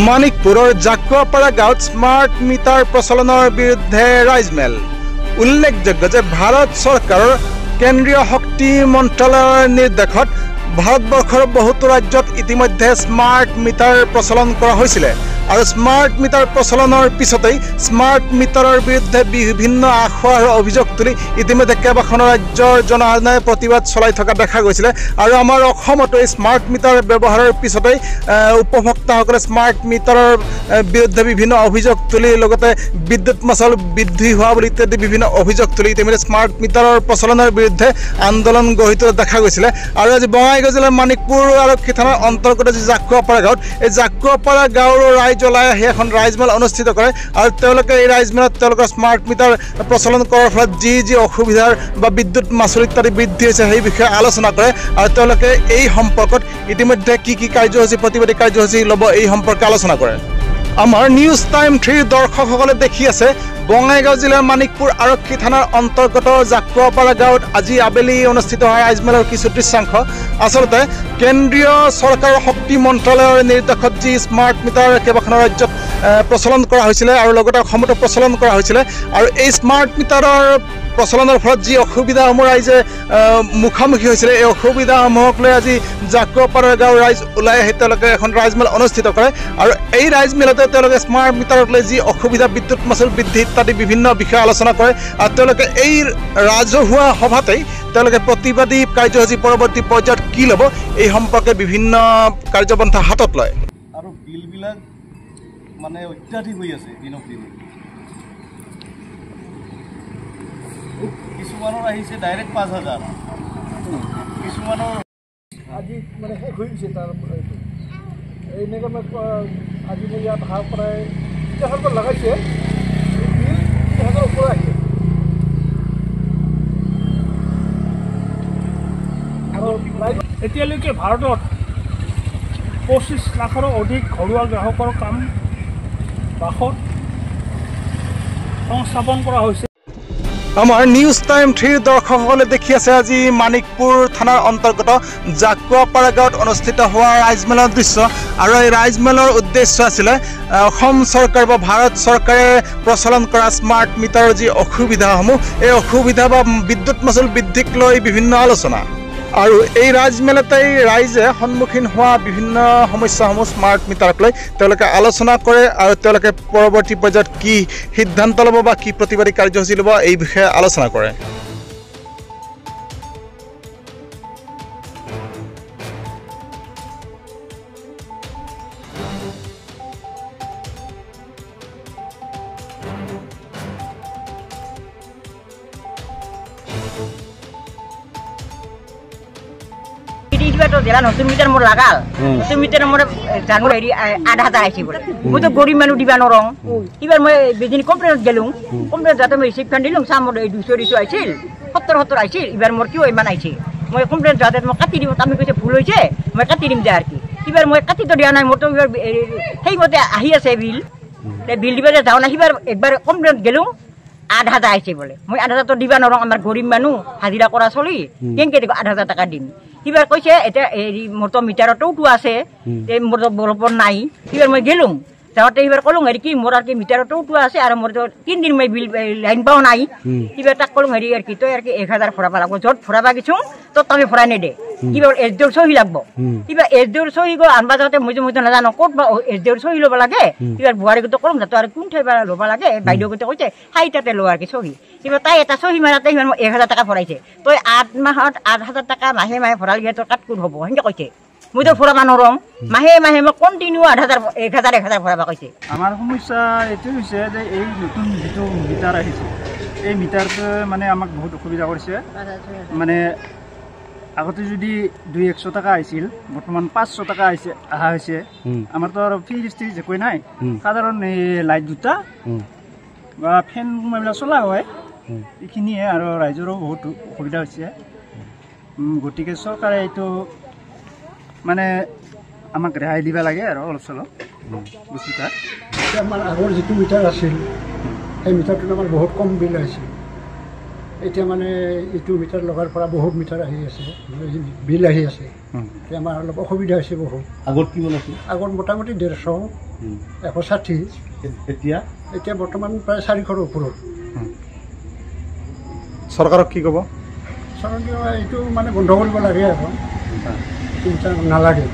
মানিকপুৰৰ জাকুৱাপাৰা গাঁৱত smart meter প্ৰচলনৰ বিৰুদ্ধে ৰাইজমেল। উল্লেখযোগ্য যে ভাৰত চৰকাৰৰ কেন্দ্ৰীয় শক্তি মন্ত্ৰালয়ৰ নিৰ্দেশত ভাৰতবৰ্ষৰ বহুতো ৰাজ্যত ইতিমধ্যে স্মাৰ্ট মিটাৰ প্ৰচলন কৰা হৈছিল আৰু স্মাৰ্ট মিটাৰ প্ৰচলনৰ পিছতেই স্মাৰ্ট মিটাৰৰ বিৰুদ্ধে বিভিন্ন আখোৱাৰ অভিযোগ তুলি ইতিমধ্যে কেইবাখন ৰাজ্যৰ জনসাধাৰণে প্ৰতিবাদ চলাই থকা দেখা গৈছিল আৰু আমাৰ অসমতো এই স্মাৰ্ট মিটাৰ ব্যৱহাৰৰ পিছতেই উপভোক্তাসকলে স্মাৰ্ট মিটাৰৰ বিৰুদ্ধে বিভিন্ন অভিযোগ তুলি লগতে বিদ্যুৎ মাচুল বৃদ্ধি হোৱা বুলি ইত্যাদি বিভিন্ন অভিযোগ তুলি ইতিমধ্যে স্মাৰ্ট মিটাৰৰ প্ৰচলনৰ বিৰুদ্ধে আন্দোলন গঢ়ি তোলা দেখা গৈছিল আৰু আজি বঙাইগাঁও জিলাৰ মানিকপুৰ আৰক্ষী থানাৰ অন্তৰ্গত যি জাকুৱাপাৰা গাঁৱত এই জাকুৱাপাৰা গাঁৱৰ ৰাইজ ওলাই আহি এখন ৰাইজমেল অনুষ্ঠিত কৰে আৰু তেওঁলোকে এই ৰাইজমেলত তেওঁলোকৰ স্মাৰ্ট মিটাৰ প্ৰচলন কৰাৰ ফলত যি অসুবিধাৰ বা বিদ্যুৎ মাচুল ইত্যাদি বৃদ্ধি হৈছে সেই বিষয়ে আলোচনা কৰে আৰু তেওঁলোকে এই সম্পৰ্কত ইতিমধ্যে কি কাৰ্যসূচী প্ৰতিবাদী কাৰ্যসূচী ল'ব এই সম্পৰ্কে আলোচনা কৰে। আমাৰ নিউজ টাইম 3 দৰ্শকসকলে দেখি আছে বঙাইগাঁও জিলাৰ মানিকপুৰ আৰক্ষী থানাৰ অন্তৰ্গত জাকুৱাপাৰা গাঁৱত আজি আবেলি অনুষ্ঠিত হোৱা ৰাইজমেলৰ কিছু দৃশ্যাংশ। আচলতে কেন্দ্ৰীয় চৰকাৰৰ শক্তি মন্ত্ৰালয়ৰ নিৰ্দেশত যি স্মাৰ্ট মিটাৰ কেইবাখন ৰাজ্যত প্ৰচলন কৰা হৈছিলে আৰু লগতে অসমতো প্ৰচলন কৰা হৈছিলে আৰু এই স্মাৰ্ট মিটাৰৰ প্ৰচলনৰ ফলত যি অসুবিধাসমূহ ৰাইজে মুখামুখি হৈছিলে এই অসুবিধাসমূহক লৈ আজি জাকুৱাপাৰা গাঁৱৰ ৰাইজ ওলাই আহি তেওঁলোকে এখন ৰাইজমেল অনুষ্ঠিত কৰে আৰু এই ৰাইজমেলতে তেওঁলোকে স্মাৰ্ট মিটাৰক লৈ যি অসুবিধা বিদ্যুৎ মাচুল বৃদ্ধি ইত্যাদি বিভিন্ন বিষয়ে আলোচনা কৰে আৰু তেওঁলোকে এই ৰাজহুৱা সভাতেই তেওঁলোকে প্ৰতিবাদী কাৰ্যসূচী পৰৱৰ্তী পৰ্যায়ত কি ল'ব এই সম্পৰ্কে বিভিন্ন কাৰ্যপন্থা হাতত লয় আৰু বিলবিলাক মানে অত্যাধিক হৈ আছে দিনক দিনে। কিছুমানৰ আহিছে ডাইৰেক্ট ৫,০০০, কিছুমানৰ আজি মানে শেষ হৈ গৈছে তাৰ এনেকৈ আজি মই ইয়াত অহাৰ পৰাই তেখেতক লগাইছে বিল তেখেতৰ ওপৰত আহিছে আৰু এতিয়ালৈকে ভাৰতত ২৫ লাখৰো অধিক ঘৰুৱা গ্ৰাহকৰ কাম বাসত সংস্থাপন কৰা হৈছে। আমাৰ নিউজ টাইম 3 দৰ্শকসকলে দেখি আছে আজি মানিকপুৰ থানাৰ অন্তৰ্গত জাকুৱাপাৰা গাঁৱত অনুষ্ঠিত হোৱা ৰাইজমেলৰ দৃশ্য আৰু এই ৰাইজমেলৰ উদ্দেশ্য আছিলে অসম চৰকাৰ বা ভাৰত চৰকাৰে প্ৰচলন কৰা স্মাৰ্ট মিটাৰৰ যি অসুবিধাসমূহ এই অসুবিধা বা বিদ্যুৎ মাচুল বৃদ্ধিক লৈ বিভিন্ন আলোচনা আৰু এই ৰাইজমেলতেই ৰাইজে সন্মুখীন হোৱা বিভিন্ন সমস্যাসমূহ স্মাৰ্ট মিটাৰক লৈ তেওঁলোকে আলোচনা কৰে আৰু তেওঁলোকে পৰৱৰ্তী পৰ্যায়ত কি সিদ্ধান্ত ল'ব বা কি প্ৰতিবাদী কাৰ্যসূচী ল'ব এই বিষয়ে আলোচনা কৰে। জেলা নতুন মিটার মোর লাগাল নতুন মিটার মোর জানুর ৮,০০০ আইছি বলে মই তো গরিব মানুষ দিবা নরং এবার মই বেদিন কমপ্লেনত গেলুম কমপ্লেনত যাতে মই রিসিপ্ট দিলুম সামর ২০০ আইছিল ৭০ আইছিল এবার মোর কিয় ইমান আইছে মই কমপ্লেনত যাতে মই কাটি দিব আমি কৈছে ভুল হয়েছে মই কাটি দিম দে আর কি এবার মই কাটি তো দিয়া নাই মোর তো এবার সেই মতে আহি আছে বিল দিবা যাও না এবার একবার কমপ্লেনত গেলুম ৮,০০০ আইছে বলে মই ৮,০০০ তো দিবা নরং আমার গরিব মানুষ হাজিরা করা চলি কেনকে দিব ৮,০০০ টাকা দিম এবার কৈছে এটা মোর তো মিটারতো উঠোৱা আছে মোৰ তো বলপৰ নাই এবাৰ মই গেলুম যাওয়াতে এবাৰ কলুম হেৰি কি মোৰ আৰ কি মিটাৰতো উঠোৱা আছে আর মোর তো ৩ দিন মই বিল লাইন পাও নাই এবার তাক কলুম হেৰি আর কি তো আর কি ১,০০০ ফরাবা লাগবো যত ফরাবা গেছুম তো তুমি ফরাই নেদে এবার এসডিওর সহি লাগবো এবার এসডিওর সহি গো আনবা যাওয়াতে মই নাজানো ক'ত বা এসডিওর সহি ল'ব লাগে এবার বুঢ়াৰী গত কলম যাতে আর কোন ঠাই ল'ব লাগে বাইদেউ গতে কৈছে হাইটাতে লো আর কি সহি এবার তাই এটা সহি মারাতে ১,০০০ টাকা ফরাইছে তো ৮ মাহত ৮,০০০ টাকা মাহে মাহে ফরাল গিয়ে তোর কাটকুট হব সেনেকে কৈছে মই তো ফরাবা নরম মাহে মাহে মই কন্টিনিউ ১,০০০ ফরাবা কৈছে। আমাৰ সমস্যা এইটো হৈছে যে এই নতুন যিটো মিটাৰ আহিছে এই মিটাৰটোৱে মানে আমাক বহুত অসুবিধা কৰিছে মানে আগতে যদি ২০০ টাকা আহিছিল বৰ্তমান ৫০০ টাকা অহা হৈছে আমাৰতো আৰু ফ্ৰিজ ষ্ট্ৰিজ একোৱেই নাই সাধাৰণ এই লাইট দুটা বা ফেন এইবিলাক চলা হয় এইখিনিয়ে আৰু ৰাইজৰো বহুত অসুবিধা হৈছে গতিকে চৰকাৰে এইটো মানে আমাক ৰেহাই দিব লাগে আৰু অলপ চলপ বস্তুটা আমাৰ আগৰ যিটো মিটাৰ আছিল সেই মিটাৰটোত আমাৰ বহুত কম বিল আহিছিল এতিয়া মানে এইটো মিটাৰ লগাৰ পৰা বহুত মিটাৰ আহি আছে বিল আহি আছে এতিয়া আমাৰ অলপ অসুবিধা হৈছে বহুত আগত কিমান আছিল আগত মোটামুটি 150 160 এতিয়া এতিয়া বৰ্তমান প্ৰায় 400ৰ ওপৰত চৰকাৰক কি ক'ব চৰকাৰে এইটো মানে বন্ধ কৰিব লাগে আৰু চিন্তা নালাগে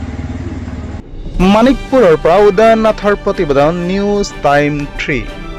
মানিকপুৰৰ পৰা উদয়নাথৰ প্ৰতিবেদন নিউজ টাইম 3